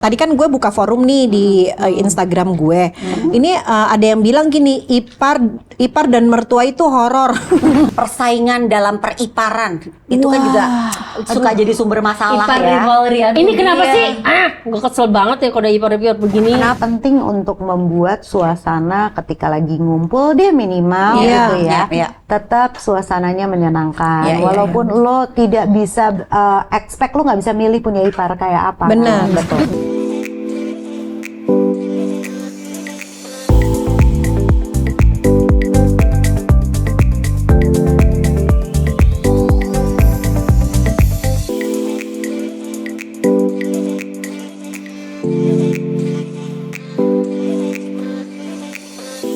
Tadi kan gue buka forum nih di Instagram gue. Ini ada yang bilang gini, ipar dan mertua itu horor. Persaingan dalam periparan itu kan juga suka jadi sumber masalah Ipar ya. rivalry. Ini kenapa Iya. sih? Gue kesel banget ya kalau ada ipar-ipar begini. Karena penting untuk membuat suasana ketika lagi ngumpul deh minimal Iya, gitu ya. iya. Tetap suasananya menyenangkan. Iya, iya, Walaupun lo tidak bisa expect, lo nggak bisa milih punya ipar kayak apa. Benar. Betul.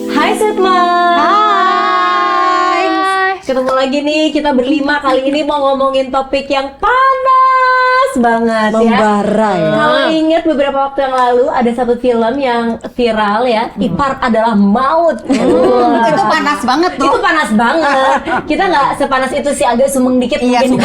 Hai Sweet Mom. Hai. Ketemu lagi nih, kita berlima kali ini mau ngomongin topik yang panas banget Membara ya. Kalau ingat beberapa waktu yang lalu ada satu film yang viral ya, Ipar adalah Maut. Itu panas banget tuh. Itu panas banget. Kita nggak sepanas itu sih, agak sumeng dikit mungkin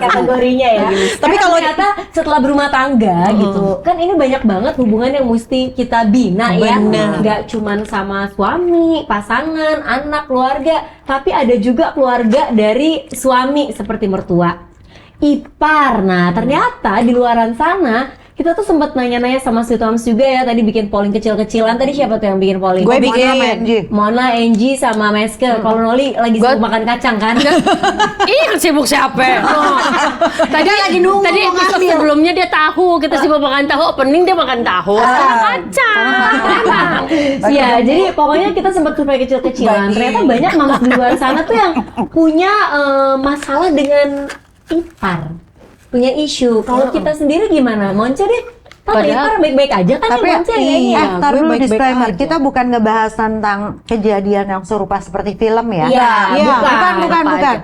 kategorinya ya. Tapi Karena kalau- ternyata setelah berumah tangga gitu, kan ini banyak banget hubungan yang mesti kita bina ya. Bener. Nggak cuman sama suami, pasangan, anak, keluarga, tapi ada juga keluarga dari suami seperti mertua. Ipar. Nah, ternyata di luaran sana kita tuh sempat nanya-nanya sama Sweet Moms juga ya, tadi bikin polling kecil-kecilan. Tadi siapa tuh yang bikin polling? Gue bikin. Mona, Angie, sama Meske. Kalau Noli lagi sibuk makan kacang kan? Ih, yang sibuk siapa? Tadi lagi nunggu Tadi mau episode ngambil. sebelumnya dia tahu, kita sibuk makan tahu, opening dia makan tahu. Sekarang kacang. Ya, jadi pokoknya kita sempat survei kecil-kecilan. Ternyata banyak mama di luar sana tuh yang punya masalah dengan ipar, punya isu. Kalau kita sendiri gimana? Monce deh, kalau Padahal- ipar baik-baik aja kan Tapi ya Monce kayaknya. tar gue dulu baik-baik disclaimer, aja. kita bukan ngebahas tentang kejadian yang serupa seperti film ya. Iya,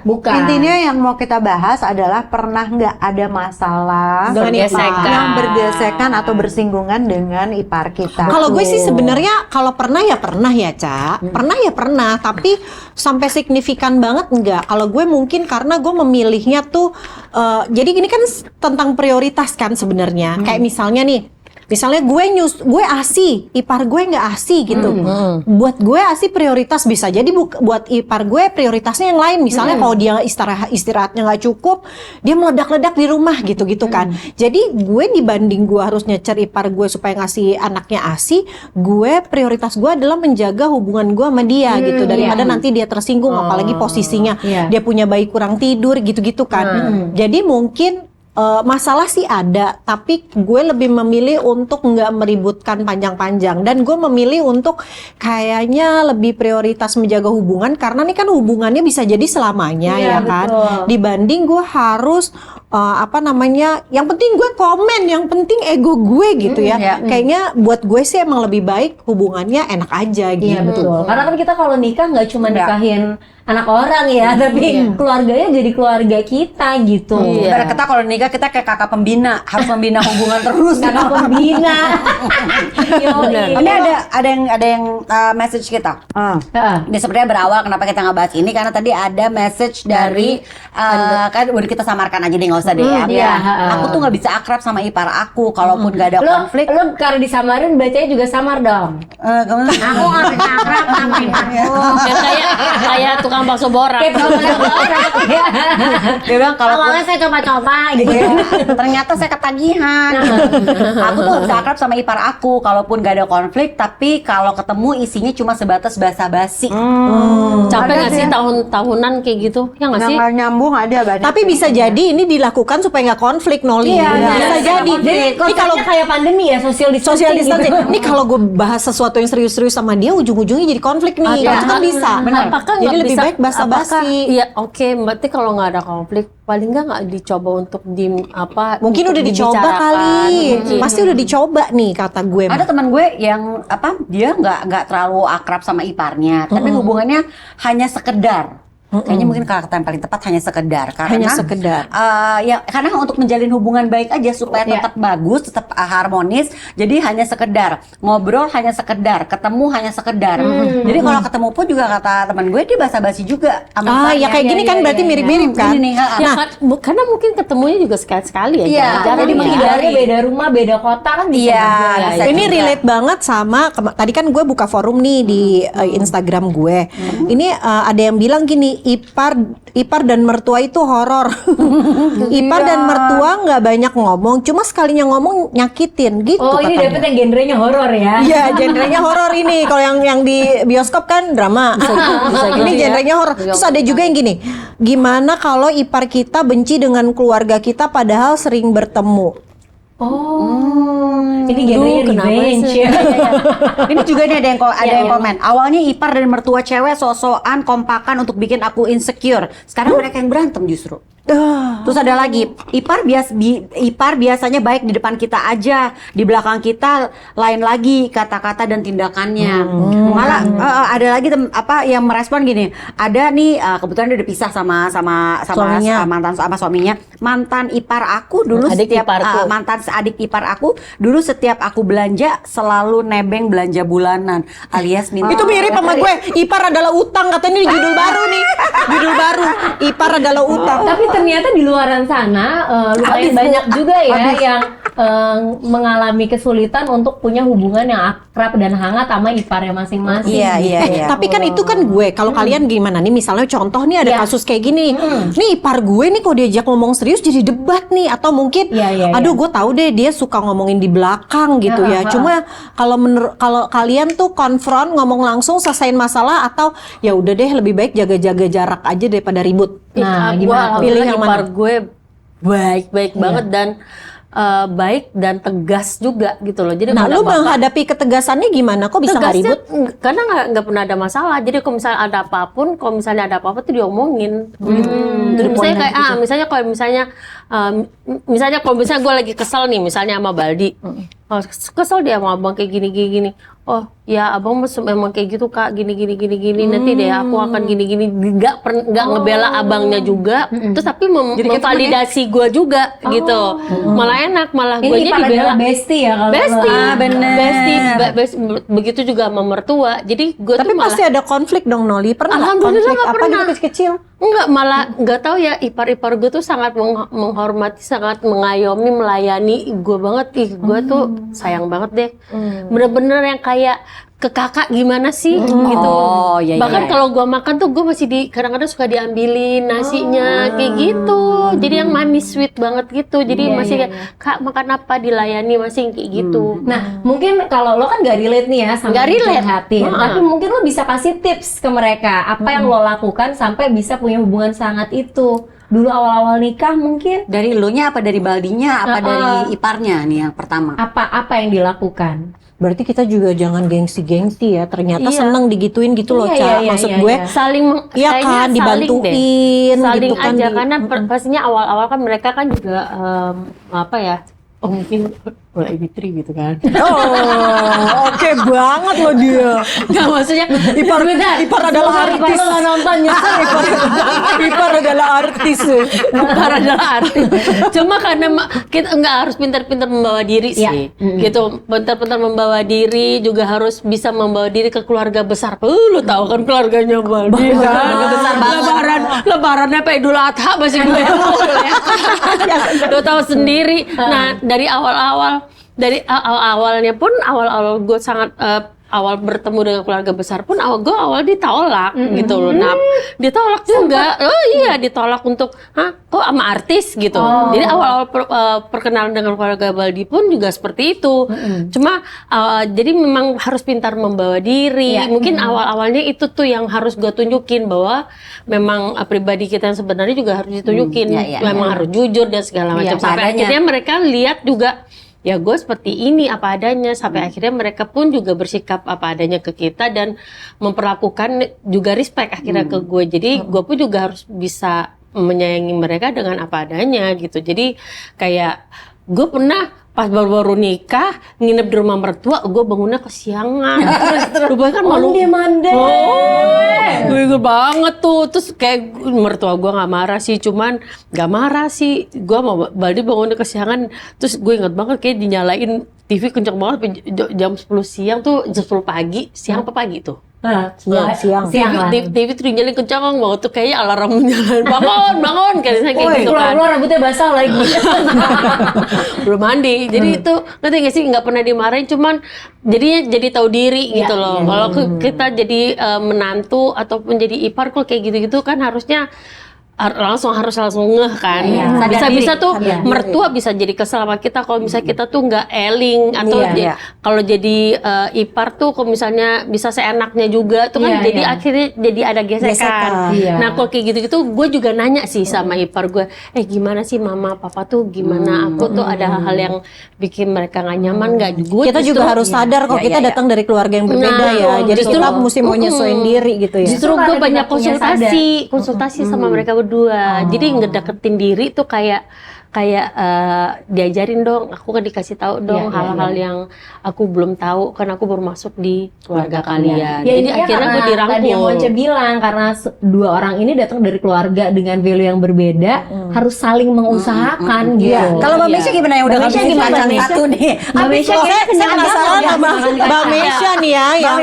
Bukan. Intinya yang mau kita bahas adalah pernah nggak ada masalah Dengan Bergesekan. yang bergesekan atau bersinggungan dengan ipar kita. Kalau gue sih sebenarnya kalau pernah ya Ca. Pernah ya pernah, tapi sampai signifikan banget enggak. Kalau gue mungkin karena gue memilihnya tuh jadi ini kan tentang prioritas kan sebenarnya. Kayak misalnya nih, misalnya gue ASI, ipar gue nggak ASI gitu. Buat gue ASI prioritas, bisa jadi buat ipar gue prioritasnya yang lain. Misalnya kalau dia istirahatnya nggak cukup, dia meledak-ledak di rumah gitu-gitu kan. Jadi gue dibanding gue harus nyecer ipar gue supaya ngasih anaknya ASI, gue prioritas gue adalah menjaga hubungan gue sama dia gitu, daripada nanti dia tersinggung, apalagi posisinya dia punya bayi kurang tidur gitu-gitu kan. Jadi mungkin masalah sih ada, tapi gue lebih memilih untuk nggak meributkan panjang-panjang, dan gue memilih untuk kayaknya lebih prioritas menjaga hubungan, karena ini kan hubungannya bisa jadi selamanya ya kan, dibanding gue harus yang penting gue komen, yang penting ego gue gitu ya. Kayaknya buat gue sih emang lebih baik hubungannya enak aja gitu. Iya betul. Karena kan kita kalau nikah nggak cuma nikahin anak orang ya, tapi keluarganya jadi keluarga kita gitu. Ibarat kata kalau nikah kita kayak kakak pembina, harus membina hubungan terus. Kakak pembina. Ini ada yang message kita. Ini sebenarnya berawal kenapa kita ngebahas ini, karena tadi ada message dari kan udah kita samarkan aja deh, nggak usah deh ya. Iya, Aku tuh nggak bisa akrab sama ipar aku, kalaupun nggak ada konflik. Lo karena disamarin bacanya juga samar dong. Kamu Aku nggak bisa akrab sama iparku. Kayak tukang bakso borak. Kayak orang. dia bilang kalau Awalnya saya coba-coba gitu ya. ternyata saya ketagihan. Aku tuh nggak bisa akrab sama ipar aku, kalaupun nggak ada konflik, tapi kalau ketemu isinya cuma sebatas basa-basi. Capek nggak sih tahun-tahunan kayak gitu? Ya nggak sih? Nggak nyambung ada banyak. Tapi bisa jadi ini dilakukan supaya nggak konflik, Noli. Iya, Bisa jadi. Jadi Ini kalau kayak pandemi ya, social social distancing. distancing. Ini kalau gue bahas sesuatu yang serius-serius sama dia, ujung-ujungnya jadi konflik nih. Itu kan bisa. Apakah Jadi nggak lebih bisa- baik basa-basi. Iya, oke. Berarti kalau nggak ada konflik, paling nggak dicoba untuk Mungkin untuk udah dicoba dibicarakan, kali. mungkin. Pasti udah dicoba nih kata gue. Ada teman gue yang dia nggak terlalu akrab sama iparnya, tapi hubungannya hanya sekedar Kayaknya mungkin kata yang paling tepat hanya sekedar. Karena Hanya sekedar. Ya karena untuk menjalin hubungan baik aja supaya tetap bagus, tetap harmonis. Jadi hanya sekedar ngobrol, hanya sekedar ketemu, hanya sekedar. Jadi kalau ketemu pun juga kata teman gue dia basa-basi juga. Ya kayak gini kan berarti mirip-mirip kan. Ini nih, Ya, karena mungkin ketemunya juga sekali-sekali ya. Iya, jarang-jarang jadi ya. menghindari. beda rumah, beda kota kan bisa Iya, juga ya. bisa Ini juga. relate banget sama tadi kan gue buka forum nih di Instagram gue. Ini ada yang bilang gini, ipar dan mertua itu horor. Ipar dan mertua nggak banyak ngomong, cuma sekalinya ngomong nyakitin gitu Oh, ini katanya. dapet yang genrenya horor ya. Iya, genrenya horor ini. Kalau yang di bioskop kan drama. Ini genrenya horor. Terus ada juga yang gini. Gimana kalau ipar kita benci dengan keluarga kita padahal sering bertemu? Ini genrenya kenapa revenge sih? ya. Ini juga nih ada yang komen. Awalnya ipar dan mertua cewek sosokan kompakan untuk bikin aku insecure. Sekarang mereka yang berantem justru. Terus ada lagi, ipar biasanya baik di depan kita aja, di belakang kita lain lagi kata-kata dan tindakannya. Malah ada lagi yang merespon gini. Ada nih kebetulan dia udah pisah sama Suaminya. mantan sama suaminya. Mantan ipar aku dulu Adik setiap iparku. mantan adik ipar aku dulu setiap aku belanja selalu nebeng belanja bulanan alias minta. Itu mirip sama gue. Ipar adalah utang, katanya di judul baru nih. Judul baru. Ipar adalah utang. Tapi ternyata di luaran sana lumayan banyak juga ya yang mengalami kesulitan untuk punya hubungan yang akrab dan hangat sama iparnya masing-masing. Iya. Tapi kan itu kan gue. Kalau kalian gimana nih? Misalnya contoh nih ada kasus kayak gini. Nih ipar gue nih kalau diajak ngomong serius jadi debat nih. Atau mungkin, aduh gue tahu deh dia suka ngomongin di belakang gitu ya. Cuma kalau kalau kalian tuh konfront ngomong langsung selesaiin masalah atau ya udah deh lebih baik jaga-jaga jarak aja daripada ribut. Nah, Gue gimana tuh? Pilih yang ipar mana? gue baik banget dan baik dan tegas juga gitu loh. Jadi Nah, kalau lu ada bapak- menghadapi ketegasannya gimana? Kok bisa nggak tegasnya, ribut? karena nggak pernah ada masalah. Jadi kalau misalnya ada apapun, kalau misalnya ada apa-apa tuh diomongin. Misalnya kayak misalnya kalau misalnya gue lagi kesel nih, misalnya sama Baldi, kesel dia sama abang kayak gini. Oh ya abang memang kayak gitu kak, gini. Nanti deh aku akan gini. Nggak ngebela abangnya juga, terus tapi memvalidasi gue juga gitu. Malah enak, malah gue Ini nya ipar dibela. adalah bestie ya kalau Bestie, bener. begitu juga sama mertua. Jadi gue Tapi tuh malah pasti ada konflik dong, Noli. Pernah nggak Alhamdulillah konflik nggak apa pernah. gitu kecil-kecil? enggak, malah nggak tahu ya, ipar-ipar gue tuh sangat menghormati, sangat mengayomi, melayani gue banget. Gue tuh sayang banget deh. Bener-bener yang kayak ke kakak gimana sih gitu. Oh, iya, Bahkan iya. kalau gue makan tuh gue masih kadang-kadang suka diambilin nasinya kayak gitu. Jadi yang manis sweet banget gitu. Jadi masih kayak kak makan apa, dilayani masih kayak gitu. Nah, mungkin kalau lo kan gak relate nih ya sama Nggak relate. curhatin, tapi mungkin lo bisa kasih tips ke mereka apa yang lo lakukan sampai bisa punya hubungan sangat itu. Dulu awal-awal nikah mungkin Dari elunya apa dari Baldinya apa dari iparnya nih yang pertama? apa yang dilakukan? Berarti kita juga jangan gengsi-gengsi ya. Ternyata Iya. seneng digituin gitu loh, Iya, Ca. iya, Maksud iya, gue, iya. Saling iya kayaknya kan, saling dibantuin deh. Saling gitu kan. aja karena pastinya awal-awal kan mereka kan juga apa ya, mungkin mulai bitri gitu kan. Oh, oke banget loh dia. Nggak, maksudnya Ipar adalah artis. Lo nggak nonton nyesel. Ipar adalah artis. Ipar adalah artis. Cuma karena kita nggak harus pintar-pintar membawa diri sih, gitu. Pintar-pintar membawa diri, juga harus bisa membawa diri ke keluarga besar. Lu tahu kan keluarganya Baldi kan, lebarannya apa Idul Adha masih gue lu tahu sendiri. Nah dari awalnya pun awal gue sangat awal bertemu dengan keluarga besar pun awal ditolak gitu loh. Nah, ditolak juga. Oh iya, ditolak untuk kok sama artis gitu. Jadi awal perkenalan dengan keluarga Baldi pun juga seperti itu. Cuma jadi memang harus pintar membawa diri. Mungkin awal-awalnya itu tuh yang harus gue tunjukin bahwa memang pribadi kita yang sebenarnya juga harus ditunjukin. Memang harus jujur dan segala macam. Sampai akhirnya mereka lihat juga ya gue seperti ini apa adanya, sampai akhirnya mereka pun juga bersikap apa adanya ke kita dan memperlakukan juga respect akhirnya ke gue. Jadi gue pun juga harus bisa menyayangi mereka dengan apa adanya gitu. Jadi kayak gue pernah pas baru-baru nikah nginep di rumah mertua, gue bangunnya kesiangan. Terus gue kan malu. Mande. Gue inget banget tuh. Terus kayak mertua gue nggak marah sih, cuman nggak marah sih. Gue mau Baldi bangunnya kesiangan. Terus gue inget banget kayak dinyalain TV kenceng banget sampai jam 10 siang tuh, jam 10 pagi, siang apa pagi tuh? Siang. TV tuh dinyalain kencang banget tuh, kayaknya alarm nyalain, bangun kayak gitu kan. Keluar rambutnya basah lagi. Belum mandi, jadi itu ngerti nggak sih, nggak pernah dimarahin, cuman jadinya jadi tahu diri gitu loh. Kalau kita jadi menantu ataupun jadi ipar kok kayak gitu-gitu kan harusnya langsung ngeh kan. Bisa-bisa tuh mertua bisa jadi kesel sama kita kalau misalnya kita tuh nggak eling atau kalau jadi ipar tuh kalau misalnya bisa seenaknya juga tuh kan jadi akhirnya jadi ada gesekan. Nah kalau kayak gitu-gitu gue juga nanya sih sama ipar gue, gimana sih mama papa tuh gimana, aku tuh ada hal-hal yang bikin mereka nggak nyaman nggak? Kita juga harus sadar kok kita datang dari keluarga yang berbeda jadi kita mesti mau nyesuaiin diri gitu ya. Justru gue banyak konsultasi sama mereka berdua. Jadi ngedeketin diri tuh kayak diajarin dong, aku kan dikasih tahu dong hal-hal yang aku belum tahu kan aku baru masuk di keluarga kalian. Jadi akhirnya gue dirangkul. Tadi yang Monce bilang karena dua orang ini datang dari keluarga dengan value yang berbeda, harus saling mengusahakan gitu. Kalau Mbak Mesya gimana yang udah Mbak Mesya ngambil gimana, pacar Mesya? satu nih? Mbak Mesya kayaknya Saya penasaran sama Mbak Mesya nih ya, yang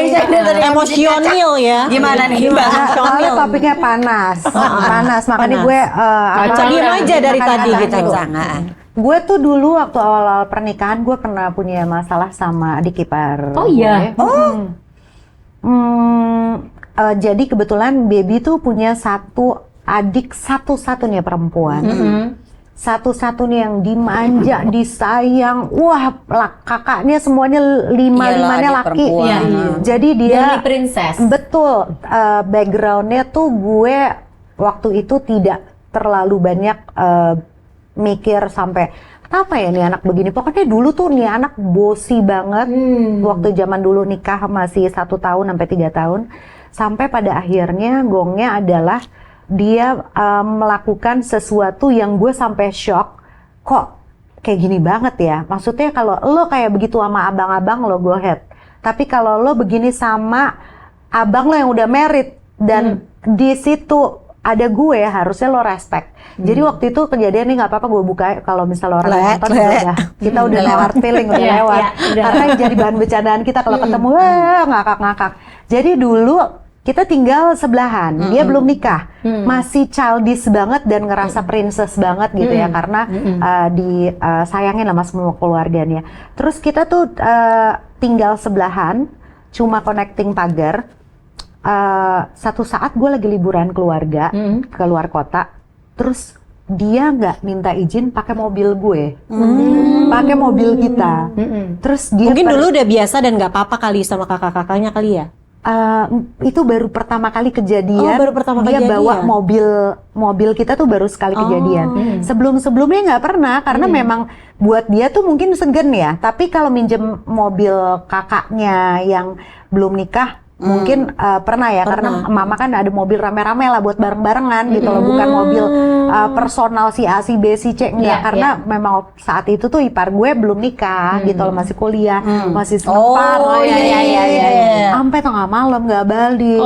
emosional ya. Gimana nih Mbak? Soalnya topiknya panas, makanya gue Diem aja dari tadi gitu. Gue tuh dulu waktu awal-awal pernikahan gue pernah punya masalah sama adik ipar. Oh iya. Jadi kebetulan baby tuh punya satu adik satu-satunya perempuan. Satu-satunya yang dimanja, disayang. Wah, kakaknya semuanya limanya laki. Jadi dia princess. Betul. Backgroundnya tuh gue waktu itu tidak terlalu banyak mikir sampai apa ya nih anak begini. Pokoknya dulu tuh nih anak bosi banget. Waktu zaman dulu nikah masih 1 tahun sampai 3 tahun. Sampai pada akhirnya gongnya adalah dia melakukan sesuatu yang gue sampai shock. Kok kayak gini banget ya? Maksudnya kalau lo kayak begitu sama abang-abang lo go ahead. Tapi kalau lo begini sama abang lo yang udah married dan di situ ada gue, harusnya lo respect. Jadi waktu itu kejadian nih nggak apa-apa gue buka kalau misalnya orang nonton kita udah lewat feeling udah lewat. Karena jadi bahan bercandaan kita kalau ketemu ngakak-ngakak. Jadi dulu kita tinggal sebelahan, dia belum nikah, masih childish banget dan ngerasa princess banget gitu ya karena disayangin sama semua keluarganya. Terus kita tuh tinggal sebelahan, cuma connecting pagar. Satu saat gue lagi liburan keluarga ke luar kota, terus dia nggak minta izin pakai mobil gue, pakai mobil kita. Terus dia mungkin dulu udah biasa dan nggak apa-apa kali sama kakak-kakaknya kali ya. Itu baru pertama kali kejadian. Baru pertama dia kejadian. bawa mobil kita tuh baru sekali kejadian. Sebelum-sebelumnya nggak pernah karena memang buat dia tuh mungkin segan ya. Tapi kalau minjem mobil kakaknya yang belum nikah mungkin pernah ya karena mama kan ada mobil rame-rame lah buat bareng-barengan gitu loh, bukan mobil personal si A si B si C enggak karena memang saat itu tuh ipar gue belum nikah gitu loh, masih kuliah, masih sempat sampai tengah malam nggak balik.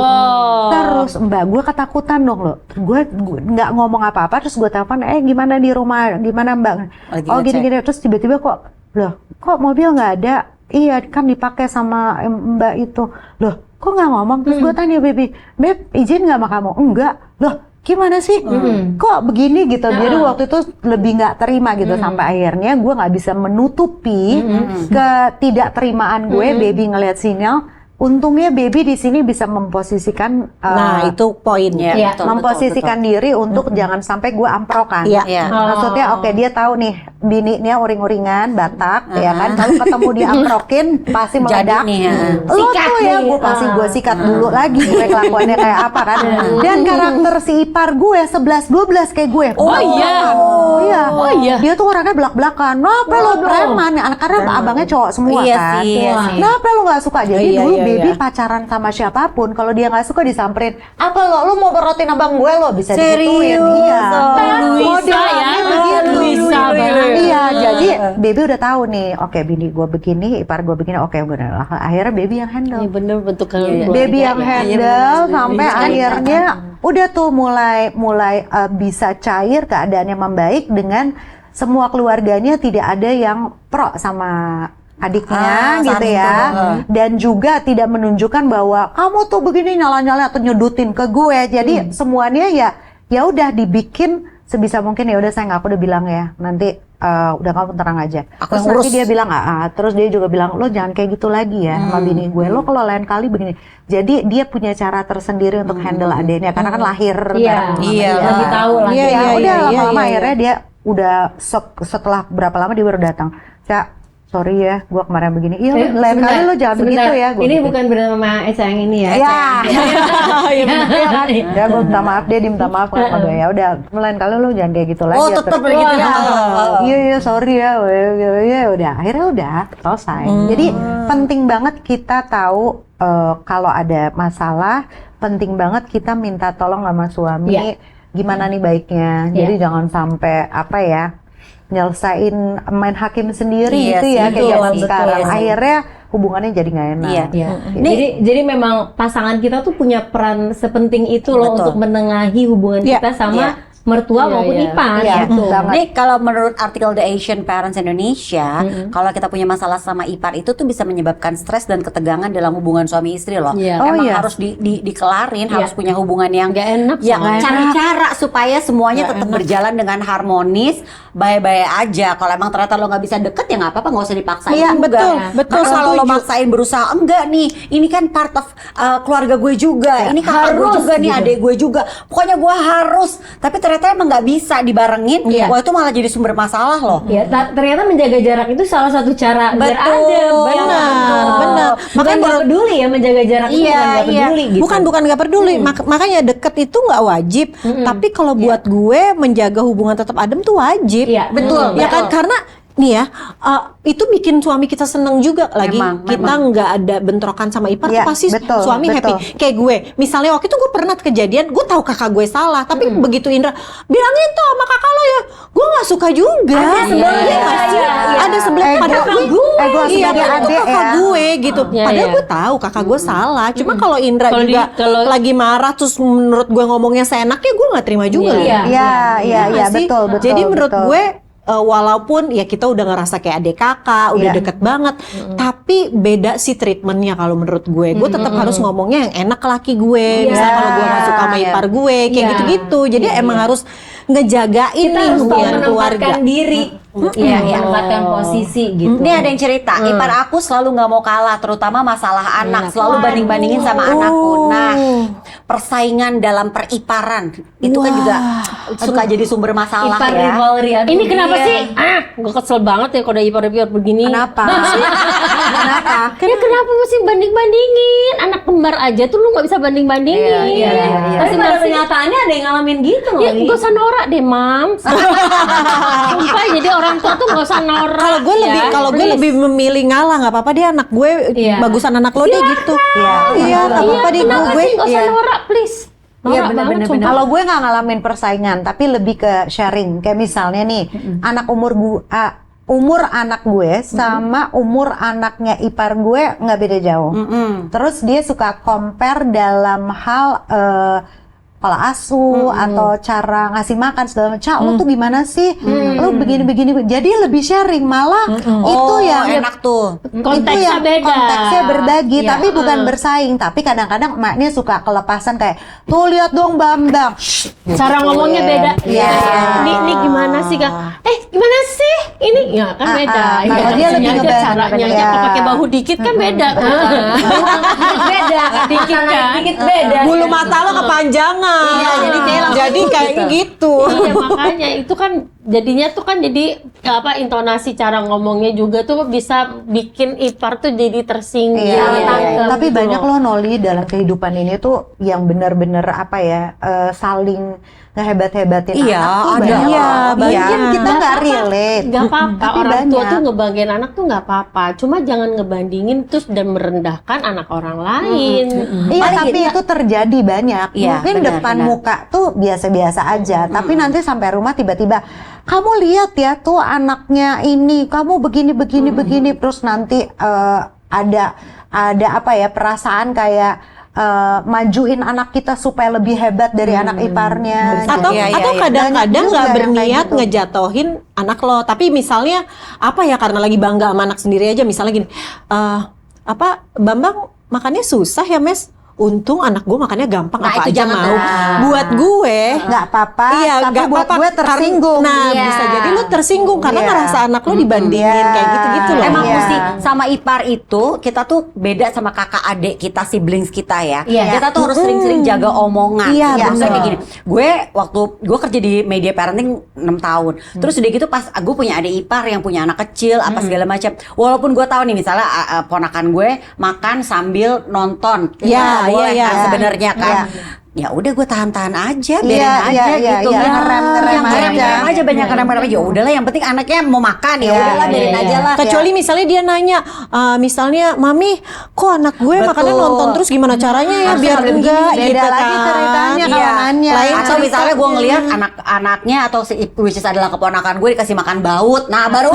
Terus mbak gue ketakutan dong loh, gue nggak ngomong apa-apa, terus gue telepon gimana di rumah, gimana mbak? Gini-gini, terus tiba-tiba kok mobil nggak ada? Iya kan dipakai sama mbak itu. Loh kok nggak ngomong? Terus gue tanya Beb izin nggak sama kamu? Enggak. Loh gimana sih? Kok begini gitu? Jadi waktu itu lebih nggak terima gitu sampai akhirnya gue nggak bisa menutupi ketidakterimaan gue. Baby ngelihat sinyal. Untungnya baby di sini bisa memposisikan itu poinnya. Memposisikan diri untuk jangan sampai gue amprokan. Maksudnya dia tahu nih bininya uring-uringan, Batak ya kan. Kalau ketemu diamprokin pasti meledak. Lo tuh ya gue sikat dulu lagi gue kelakuannya kayak apa kan. Dan karakter si ipar gue 11-12 kayak gue. Oh iya. Dia tuh orangnya belak-belakan. Kenapa lo preman? Karena abangnya cowok semua kan. Kenapa lo nggak suka? Jadi dulu baby pacaran sama siapapun, kalau dia nggak suka disamperin, apa lo mau berotin abang gue lo bisa digituin. Luisa ya, Luisa banget. Iya, jadi baby udah tahu nih, oke bini gue begini, ipar gue begini, oke bener. Akhirnya baby yang handle. Iya bener bentuk Baby yang handle sampai akhirnya udah tuh mulai bisa cair, keadaannya membaik dengan semua keluarganya tidak ada yang pro sama adiknya gitu ya, dan juga tidak menunjukkan bahwa kamu tuh begini nyala-nyala atau nyudutin ke gue. Jadi semuanya ya udah dibikin sebisa mungkin. Ya udah sayang, aku udah bilang ya, nanti udah kamu tenang aja. Terus nanti dia bilang terus dia juga bilang lo jangan kayak gitu lagi ya sama bini gue, lo kalau lain kali begini. Jadi dia punya cara tersendiri untuk handle adiknya karena kan lahir bareng sama dia. Lebih tahu lah. Iya, udah lama-lama akhirnya dia udah setelah berapa lama dia baru datang. Cak, sorry ya, gue kemarin begini. Iya, lain kali lo jangan begitu ya. Ini bukan bernama Eca yang ini ya? Iya. Ya, gue minta maaf, dia minta maaf kan. Ya udah, lain kali lo jangan kayak gitu lagi. Oh, tetap begitu ya. Iya, sorry ya. Ya udah, akhirnya udah selesai. Jadi penting banget kita tahu kalau ada masalah, penting banget kita minta tolong sama suami. Gimana nih baiknya? Jadi jangan sampai nyelesain main hakim sendiri gitu ya kayak zaman sekarang. Akhirnya hubungannya jadi nggak enak. Jadi memang pasangan kita tuh punya peran sepenting itu loh untuk menengahi hubungan kita sama mertua maupun ipar. Gitu. Nih kalau menurut artikel The Asian Parents Indonesia, kalau kita punya masalah sama ipar itu tuh bisa menyebabkan stres dan ketegangan dalam hubungan suami istri loh. Emang harus dikelarin, harus punya hubungan yang gak enak. Cari cara supaya semuanya tetap berjalan dengan harmonis, baik-baik aja. Kalau emang ternyata lo nggak bisa deket ya nggak apa-apa, nggak usah dipaksain juga. Betul. Kalau lo maksain berusaha, enggak nih, ini kan part of keluarga gue juga, ini kakak gue juga nih, adik gue juga. Pokoknya gue harus. Tapi ternyata emang nggak bisa dibarengin, wah itu malah jadi sumber masalah loh. Ternyata menjaga jarak itu salah satu cara biar adem. Benar. Bukan nggak peduli ya menjaga jarak itu, bukan nggak peduli gitu. Bukan nggak peduli. Makanya deket itu nggak wajib. Tapi kalau buat gue menjaga hubungan tetap adem tuh wajib. Betul. Ya kan, karena nih ya, itu bikin suami kita seneng juga lagi. Kita nggak ada bentrokan sama ipar tuh pasti suami happy. Kayak gue, misalnya waktu itu gue pernah kejadian, gue tahu kakak gue salah, tapi begitu Indra bilangin tuh sama kakak lo ya, gue nggak suka juga. Ada sebelum padahal gue sebagai adik kakak gue gitu. Padahal gue tahu kakak gue salah. Cuma kalau Indra juga lagi marah terus menurut gue ngomongnya seenaknya, gue nggak terima juga. Iya, betul. Jadi menurut gue walaupun ya kita udah ngerasa kayak adik kakak, udah deket banget, tapi beda sih treatmentnya kalau menurut gue. Gue tetap harus ngomongnya yang enak ke laki gue. Misalnya kalau gue nggak suka sama ipar gue, kayak gitu-gitu. Jadi emang harus ngejagain nih hubungan keluarga. Diri. Menempatkan posisi gitu. Ini ada yang cerita, ipar aku selalu nggak mau kalah, terutama masalah anak, selalu banding-bandingin sama anakku. Nah, persaingan dalam periparan itu kan juga suka jadi sumber masalah Ipar ya. rivalry. Ini kenapa sih? Gue kesel banget ya kalau ada ipar-ipar begini. Kenapa? Ya kenapa mesti banding-bandingin? Anak kembar aja tuh lu nggak bisa banding-bandingin. Tapi pada kenyataannya ada yang ngalamin gitu loh. Ya gak usah norak deh, Mam. Sumpah, jadi orang tua tuh gak usah norak. Kalau gue lebih memilih ngalah, nggak apa-apa deh anak gue bagusan anak lo deh gitu. Iya, nggak apa-apa deh gue. Gak usah norak, please. Iya benar-benar. Kalau gue nggak ngalamin persaingan, tapi lebih ke sharing. Kayak misalnya nih, anak umur anak gue sama umur anaknya ipar gue nggak beda jauh. Terus dia suka compare dalam hal pola asuh atau cara ngasih makan segala macam. Lu tuh gimana sih? Lu begini-begini. Jadi lebih sharing, malah itu yang enak tuh. Konteksnya beda. Konteksnya berbagi, tapi bukan bersaing. Tapi kadang-kadang emaknya suka kelepasan kayak, tuh lihat dong Bambang. Cara ngomongnya beda. Ini gimana sih, Kak? Gimana sih? Ini ya kan beda. Kalau dia lebih caranya aja kalau pakai bahu dikit kan beda. Dikit beda. Bulu mata lo kepanjangan. Jadi kayak gitu. Iya, makanya itu kan jadinya tuh kan jadi intonasi cara ngomongnya juga tuh bisa bikin ipar tuh jadi tersinggung. Tapi banyak loh Noli dalam kehidupan ini tuh yang benar-benar saling ngehebat-hebatin anak tuh banyak. Mungkin kita nggak relate. Gak apa-apa, tapi orang tua banyak. tuh ngebanggain anak tuh nggak apa-apa. Cuma jangan ngebandingin terus dan merendahkan anak orang lain. Iya, tapi itu terjadi banyak. Mungkin depan muka tuh biasa-biasa aja, tapi nanti sampai rumah tiba-tiba kamu lihat ya tuh anaknya ini, kamu begini terus nanti ada apa ya, perasaan kayak majuin anak kita supaya lebih hebat dari anak iparnya. Atau kadang-kadang nggak berniat gitu. ngejatohin anak lo, tapi misalnya apa ya, karena lagi bangga sama anak sendiri aja, misalnya gini, Bambang makannya susah ya Mes, untung anak gue makannya gampang, Nah, apa itu aja jangan mau. tuh. Buat gue Nggak apa-apa, iya, tapi nggak buat apa-apa. gue tersinggung. Nah, Iya. bisa jadi lu tersinggung karena Iya. ngerasa anak lu dibandingin kayak gitu-gitu loh. Emang Iya. mesti sama ipar itu kita tuh beda sama kakak adik kita, siblings kita ya. Iya. Kita tuh harus sering-sering jaga omongan. Iya, Maksudnya betul. kayak gini. Waktu gue kerja di media parenting 6 tahun. Terus udah gitu pas gue punya adik ipar yang punya anak kecil apa segala macam. Walaupun gue tahu nih misalnya ponakan gue makan sambil nonton. Iya, Boleh iya, kan iya. sebenarnya kan. Iya. Ya udah gue tahan-tahan aja, Iya, biarin aja iya, gitu. iya, ngerem-ngerem aja. Banyak ngerem-ngerem aja. Ya udahlah, yang penting anaknya mau makan ya Iya, udahlah, biarin iya, aja iya. lah. Kecuali misalnya dia nanya, misalnya, Mami, kok anak gue Betul. makannya nonton terus, gimana caranya ya Harusnya biar nggak begini, enggak beda gitu lagi kan. ceritanya kalau Iya. nanya. Lain Atau misalnya gue ceritanya. ngelihat anak-anaknya atau which is adalah keponakan gue dikasih makan baut, nah baru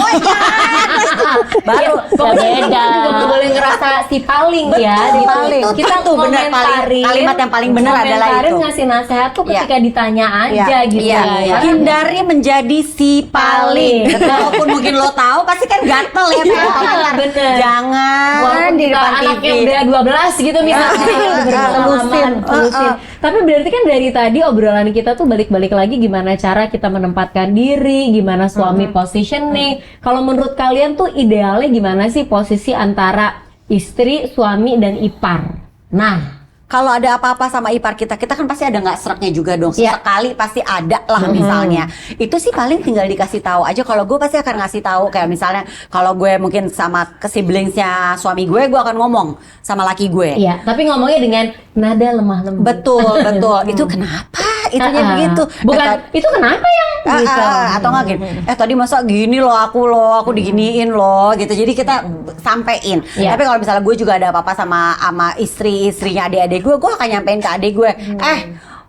baru Pokoknya kita juga nggak boleh ngerasa si paling ya. Betul, Di paling. Kita Itu benar, komentarin, kalimat yang paling benar adalah komentarin, itu. ngasih nasihat tuh Iya. ketika ditanya aja Iya. gitu. Iya, Karena hindari menjadi si paling. Paling. Walaupun mungkin lo tahu, pasti kan gatel ya. Iya, komentar. bener. Jangan walaupun di kita depan anaknya TV. udah 12 gitu misalnya, Telusin. telusin. Tapi berarti kan dari tadi obrolan kita tuh balik-balik lagi gimana cara kita menempatkan diri, gimana suami positioning. Kalau menurut kalian tuh idealnya gimana sih posisi antara istri, suami, dan ipar? Nah, Kalau ada apa-apa sama ipar kita kan pasti ada nggak seraknya juga dong. Iya. Sesekali pasti ada lah misalnya. Itu sih paling tinggal dikasih tahu aja. Kalau gue pasti akan ngasih tahu. Kayak misalnya kalau gue mungkin sama siblingsnya suami gue akan ngomong sama laki gue. iya. Tapi ngomongnya dengan nada lemah lembut. Betul, betul. Itu kenapa? Itunya begitu. Bukan, itu kenapa yang gitu? Atau nggak gini, tadi masa gini loh aku diginiin loh gitu. Jadi kita sampein. Iya. Tapi kalau misalnya gue juga ada apa-apa sama istrinya adik-adik gue akan nyampein ke adik gue.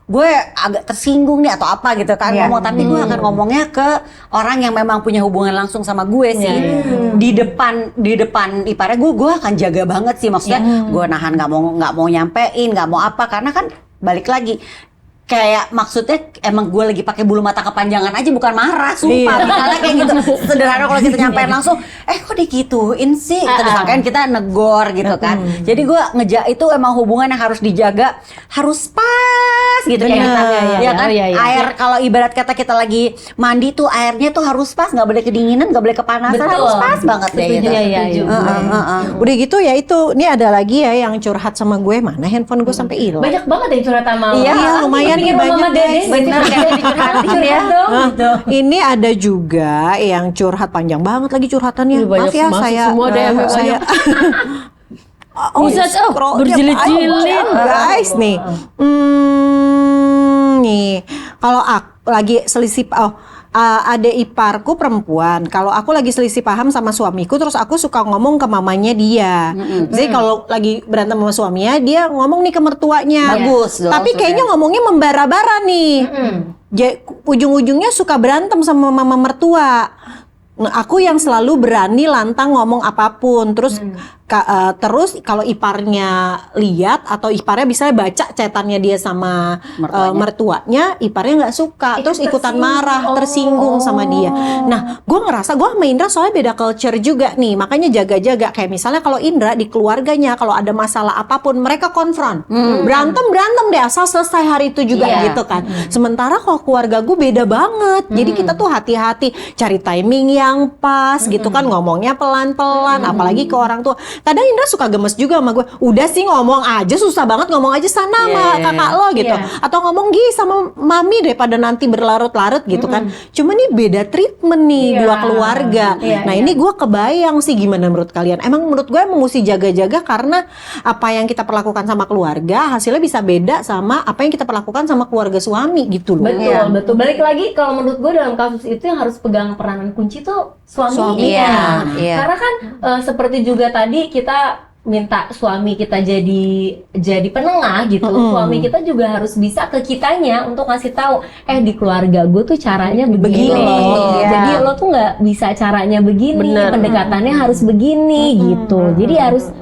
Gue agak tersinggung nih atau apa gitu kan Iya. ngomong, tapi gue akan ngomongnya ke orang yang memang punya hubungan langsung sama gue sih. Di depan iparnya gue akan jaga banget sih, maksudnya gue nahan nggak mau nyampein, nggak mau apa, karena kan balik lagi kayak maksudnya emang gue lagi pakai bulu mata kepanjangan aja, bukan marah, sumpah. Misalnya kayak gitu sederhana, kalau kita nyampein langsung kok digituin sih, terus disangkain kita negor gitu kan. Jadi gue itu emang hubungan yang harus dijaga, harus pas gitu kayak kita, ya kan. Iya. Air kalau ibarat kata kita lagi mandi tuh airnya tuh harus pas, nggak boleh kedinginan, nggak boleh kepanasan, Betul. harus pas banget deh gitu. Iya. Udah gitu ya itu, ini ada lagi ya yang curhat sama gue, mana handphone gue sampai hilang. Banyak banget yang curhat sama lo. Iya, lumayan Pikir nih, Mama banyak, Dede, guys. bener kayak dicurhatin ya. Ini ada juga yang curhat, panjang banget lagi curhatannya. Ih, banyak Maaf ya, masuk saya semua DM -nya saya Buset, berjilid-jilid. guys nih. Nih, kalau aku lagi selisih ada iparku perempuan. Kalau aku lagi selisih paham sama suamiku, terus aku suka ngomong ke mamanya dia. Jadi kalau lagi berantem sama suaminya, dia ngomong nih ke mertuanya. Bagus dong, Tapi kayaknya ngomongnya membara-bara nih. Ujung-ujungnya suka berantem sama mama mertua. Nah, aku yang selalu berani lantang ngomong apapun. Terus terus kalau iparnya lihat atau iparnya bisa baca chatannya dia sama mertuanya, iparnya nggak suka, Ikut terus ikutan tersinggung. marah, tersinggung sama dia. Nah, gue ngerasa gue sama Indra soalnya beda culture juga nih, makanya jaga-jaga. Kayak misalnya kalau Indra di keluarganya kalau ada masalah apapun mereka konfront, berantem deh asal selesai hari itu juga Iya. gitu kan. Sementara kalau keluarga gue beda banget, jadi kita tuh hati-hati cari timing yang pas gitu kan, ngomongnya pelan-pelan, apalagi ke orang tua. Kadang Indra suka gemes juga sama gue. Udah sih ngomong aja, susah banget ngomong aja sana sama kakak lo gitu. Iya. Atau ngomong sama mami daripada nanti berlarut-larut gitu kan. Cuma nih beda treatment nih Iya. dua keluarga. Iya, Nah iya. ini gue kebayang sih gimana menurut kalian. Emang menurut gue emang mesti jaga-jaga karena apa yang kita perlakukan sama keluarga hasilnya bisa beda sama apa yang kita perlakukan sama keluarga suami gitu loh. Betul. Balik lagi kalau menurut gue dalam kasus itu yang harus pegang peranan kunci tuh suami. Iya. Karena kan seperti juga tadi kita minta suami kita jadi penengah gitu, suami kita juga harus bisa ke kitanya untuk ngasih tahu, di keluarga gue tuh caranya begini. Jadi lo tuh nggak bisa caranya begini, pendekatannya harus begini gitu. Jadi harus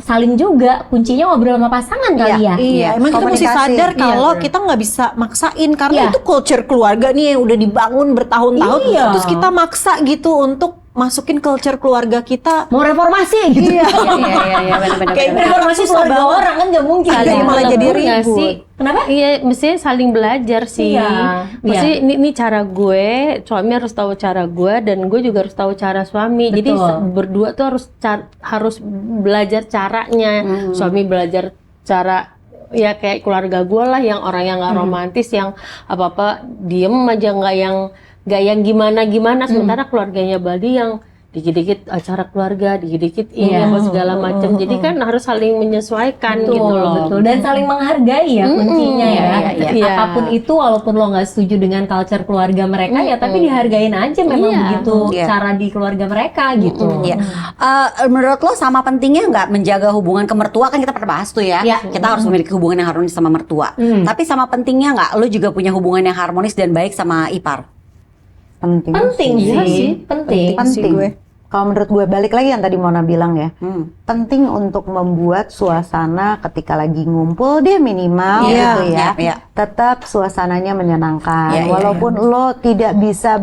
saling juga, kuncinya ngobrol sama pasangan kali ya. Iya, emang kita mesti Komunikasi. sadar kalau kita nggak bisa maksain karena itu culture keluarga nih yang udah dibangun bertahun-tahun, terus kita maksa gitu untuk masukin culture keluarga kita. Mau reformasi gitu. Iya, benar-benar. Kayak Reformasi keluarga orang kan nggak mungkin. Saling ya. malah jadi Lebur nggak ribut. sih? Kenapa? Iya, mestinya saling belajar sih. Iya, Mesti ini cara gue, suami harus tahu cara gue dan gue juga harus tahu cara suami. Jadi berdua tuh harus belajar caranya. Suami belajar cara ya kayak keluarga gue lah, yang orang yang nggak romantis, yang apa-apa diem aja, nggak yang gimana-gimana. Sementara keluarganya Baldi yang dikit-dikit acara keluarga, dikit-dikit ini apa segala macam. Jadi kan harus saling menyesuaikan gitu loh. Betul, dan saling menghargai ya kuncinya ya. Iya. Apapun itu, walaupun lo nggak setuju dengan culture keluarga mereka ya, tapi dihargain aja memang begitu cara di keluarga mereka gitu. Iya. Menurut lo sama pentingnya nggak menjaga hubungan ke mertua? Kan kita pernah bahas tuh ya. Kita harus memiliki hubungan yang harmonis sama mertua. Tapi sama pentingnya nggak lo juga punya hubungan yang harmonis dan baik sama ipar? Penting sih, penting. Kalau menurut gue, balik lagi yang tadi Mona bilang ya, penting untuk membuat suasana ketika lagi ngumpul deh minimal gitu ya, tetap suasananya menyenangkan. Walaupun lo tidak bisa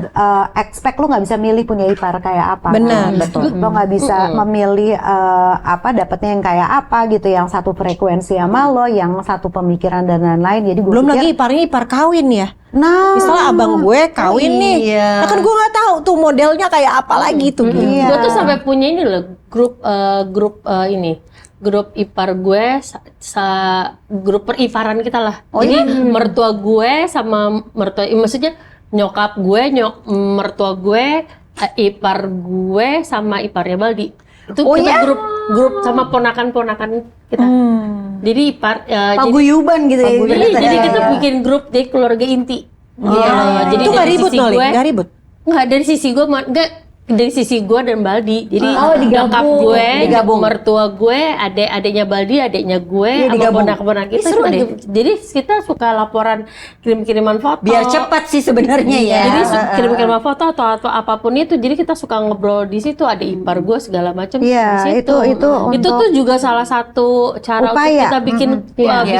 expect, lo nggak bisa milih punya ipar kayak apa. Benar, betul. Lo nggak bisa memilih dapetnya yang kayak apa gitu, yang satu frekuensi sama lo, yang satu pemikiran dan lain-lain. Jadi gue Belum lagi iparnya ipar kawin ya. Nah, Misalnya abang gue kawin nih, nah kan gue nggak tahu tuh modelnya kayak apa lagi tuh. Gue tuh sampai punya ini loh, grup ipar gue, grup periparan kita lah. Jadi mertua gue sama maksudnya nyokap gue, mertua gue, ipar gue sama iparnya Baldi. Itu kita grup sama ponakan-ponakan kita. Jadi Paguyuban gitu ya. Jadi kita bikin grup jadi keluarga inti. Gitu loh. Jadi Itu nggak dari ribut sisi Noli, gue, nggak ribut. nggak dari sisi gue, dari sisi gue dan Baldi. Jadi nyokap gue, mertua gue, adiknya Baldi, adiknya gue, sama ponak-ponak kita. Jadi kita suka laporan kirim-kiriman foto. Biar cepat sih sebenarnya ya. Jadi kirim-kiriman foto atau apapun itu. Jadi kita suka ngobrol di situ. Ada ipar gue segala macam. Iya, itu Itu tuh juga salah satu cara untuk kita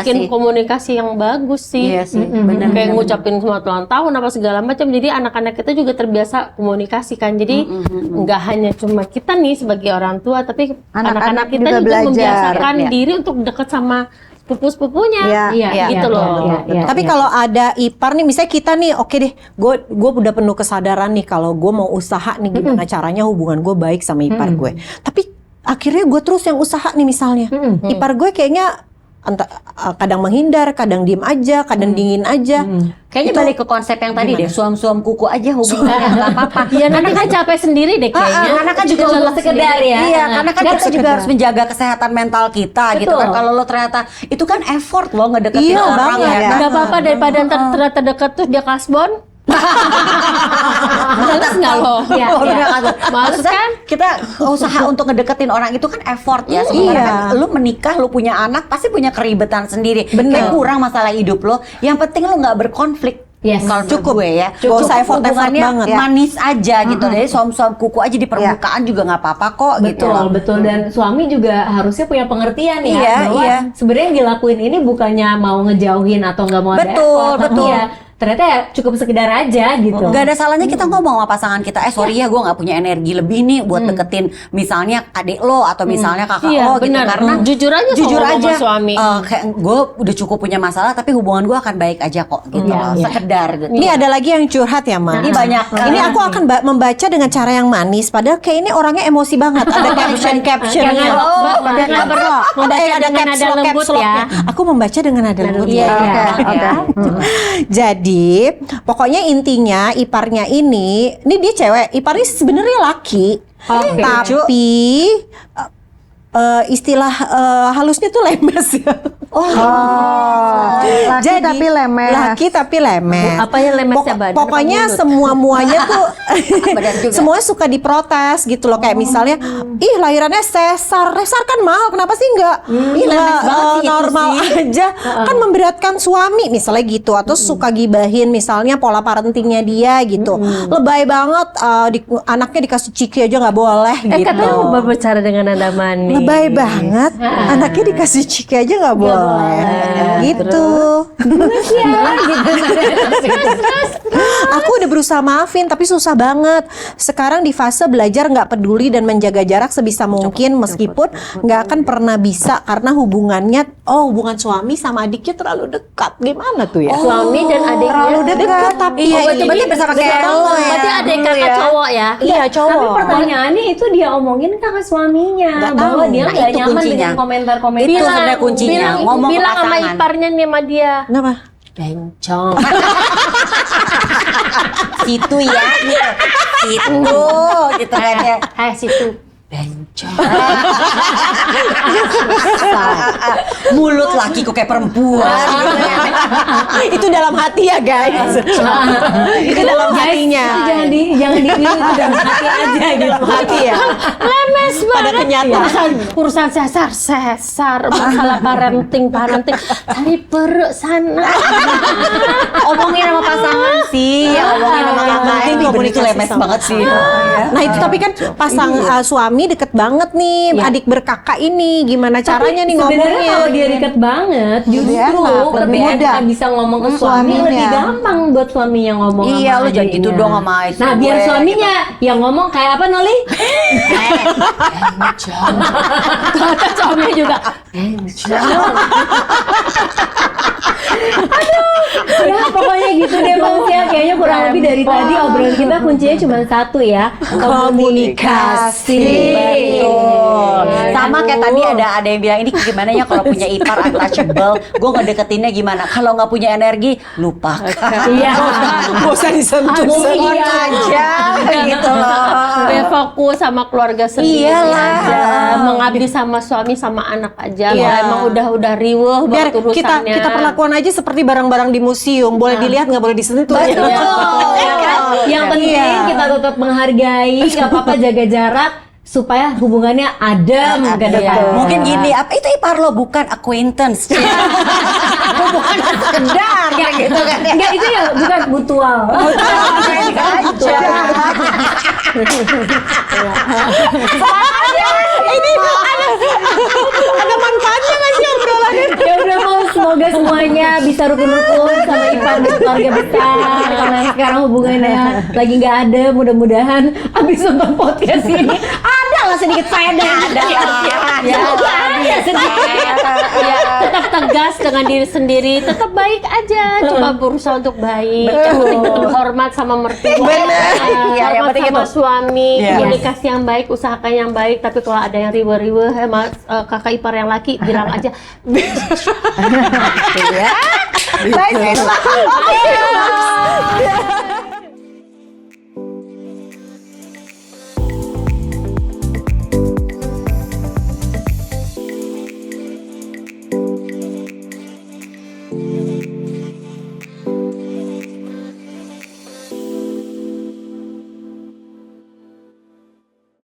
bikin komunikasi yang bagus sih. Iya sih, benar. Kayak ngucapin selamat ulang tahun apa segala macam. Jadi anak-anak kita juga terbiasa komunikasi kan. Jadi nggak hanya cuma kita nih sebagai orang tua, tapi anak-anak kita juga membiasakan diri untuk dekat sama sepupu-sepupunya. Gitu loh. Tapi kalau ada ipar nih, misalnya kita nih, oke deh, gue udah penuh kesadaran nih kalau gue mau usaha nih gimana caranya hubungan gue baik sama ipar gue. Tapi akhirnya gue terus yang usaha nih misalnya, ipar gue kayaknya kadang menghindar, kadang diem aja, kadang dingin aja. Kayaknya balik ke konsep yang tadi deh, suam-suam kuku aja hubungannya nggak apa-apa. Iya, nanti kan capek sendiri deh kayaknya. Karena kan juga Cuma sekedar ya. Iya, karena kan kita juga harus menjaga kesehatan mental kita gitu kan. Kalau lo ternyata itu kan effort lo ngedeketin orang ya. Nggak apa-apa daripada ternyata deket tuh dia kasbon. Males nggak lo? Males kan? Kita usaha untuk ngedeketin orang itu kan effort ya. Sebenarnya kan lu menikah, lu punya anak, pasti punya keribetan sendiri. Kayak kurang masalah hidup lo. Yang penting lu nggak berkonflik. Kalau cukup gue ya, cukup usah effort banget, manis aja gitu. Jadi som-som kuku aja di permukaan juga nggak apa-apa kok gitu loh. Betul, dan suami juga harusnya punya pengertian ya bahwa sebenarnya yang dilakuin ini bukannya mau ngejauhin atau nggak mau ada effort, tapi ya ternyata ya cukup sekedar aja gitu. Gak ada salahnya kita ngomong sama pasangan kita, sorry ya gue gak punya energi lebih nih buat deketin misalnya adik lo atau misalnya kakak lo gitu. Karena jujur aja sama suami. Kayak gue udah cukup punya masalah tapi hubungan gue akan baik aja kok gitu loh. Sekedar gitu. Ini ada lagi yang curhat ya, Ma. Ini banyak. Ini aku akan membaca dengan cara yang manis, padahal kayak ini orangnya emosi banget. Ada caption-captionnya. Ada caps lock-nya. Aku membaca dengan nada lembut. Jadi pokoknya intinya iparnya ini dia cewek, iparnya sebenarnya laki, tapi istilah halusnya tuh lemes ya. Laki Jadi, tapi lemes. Laki tapi lemes. Apanya lemesnya, badan apa Pokoknya mulut? semua-muanya tuh Badan juga. semuanya suka diprotes gitu loh. Kayak misalnya, ih lahirannya sesar. Sesar kan mahal, kenapa sih enggak? Ih lemes banget sih itu normal sih. aja. Kan memberatkan suami misalnya gitu. Atau suka gibahin misalnya pola parentingnya dia gitu. Lebay banget, anaknya dikasih ciki aja nggak boleh gitu. Katanya mau berbicara dengan nada manis. Lebay banget, anaknya dikasih ciki aja nggak boleh, gitu. Aku udah berusaha maafin, tapi susah banget. Sekarang di fase belajar nggak peduli dan menjaga jarak sebisa mungkin, meskipun nggak akan pernah bisa karena hubungan suami sama adiknya terlalu dekat. Gimana tuh ya? Suami dan adiknya terlalu dekat. tapi Iya, itu berarti bersama kayak lo ya. Berarti adik kakak cowok ya? Iya cowok. Tapi pertanyaannya itu dia omongin kan ke suaminya Nggak bahwa tahu. dia Nah, nggak itu nyaman kuncinya. dengan komentar-komentar. Itu sebenarnya kuncinya. Ngomong ke bilang sama pasangan. iparnya nih sama dia. Kenapa? Bencong. Situ ya. Situ gitu kan ya. Hai situ. Bencong. Mulut lakiku kayak perempuan gitu kan. Itu dalam hati ya guys. Itu dalam hatinya. Itu jangan ditiru itu dalam hati aja gitu. Dalam hati ya. Lemes Pada banget. kenyataan. Urusan sesar, masalah parenting, cari perut sana. Omongin sama pasangan sih. Omongin sama Yang pasangan. penting Itu komunikasi lemes sama banget sih. Nah itu tapi kan pasang suami deket banget nih, adik berkakak ini gimana caranya nih Sebenarnya ngomongnya? kalau dia deket banget, justru enak, lebih ketika mudah. kita bisa ngomong ke suami Suaminya. lebih gampang buat suaminya ngomong. Iya, sama lu jangan gitu adiknya. dong sama istri Nah biar gue, suaminya yang ngomong kayak apa Noli? Kata suami juga. Bencong. Ya pokoknya gitu deh Bang Sia. Kayaknya kurang lebih dari tadi obrolan kita kuncinya cuma satu ya, komunikasi. Betul. Sama kayak tadi ada yang bilang ini gimana ya kalau punya ipar untouchable, gue ngedeketinnya gimana? Kalau nggak punya energi, lupakan. Iya. Gak usah disentuh. Move on aja gitu loh. Biar fokus sama keluarga sendiri Iyalah. aja, mengabdi sama suami sama anak aja. Iya. Kalau emang udah riweuh Biar banget urusannya. kita perlakuan aja seperti barang-barang di museum, boleh dilihat nggak boleh disentuh. Betul. Ya kan? Yang penting Iya. kita tetap menghargai, nggak apa-apa jaga jarak supaya hubungannya adem ke depan. Mungkin gini, apa itu ipar lo bukan acquaintance. Bukan sekedar kayak gitu kan ya. Enggak, itu ya bukan mutual. Ini ada manfaatnya nggak sih obrolannya? Ya udah mau semoga semuanya bisa rukun-rukun sama ipar dan keluarga besar. Kalau yang sekarang hubungannya lagi nggak ada, mudah-mudahan abis nonton podcast ini ada lah sedikit faedah. Ada sedikit. Ya, tetap tegas dengan diri sendiri, tetap baik aja, coba berusaha untuk baik. Yang penting tetap hormat sama mertua, Iya, yang hormat penting sama itu. suami, Yes. komunikasi yang baik, usahakan yang baik. Tapi kalau ada yang riweuh-riweuh sama kakak ipar yang laki, bilang aja. Baik.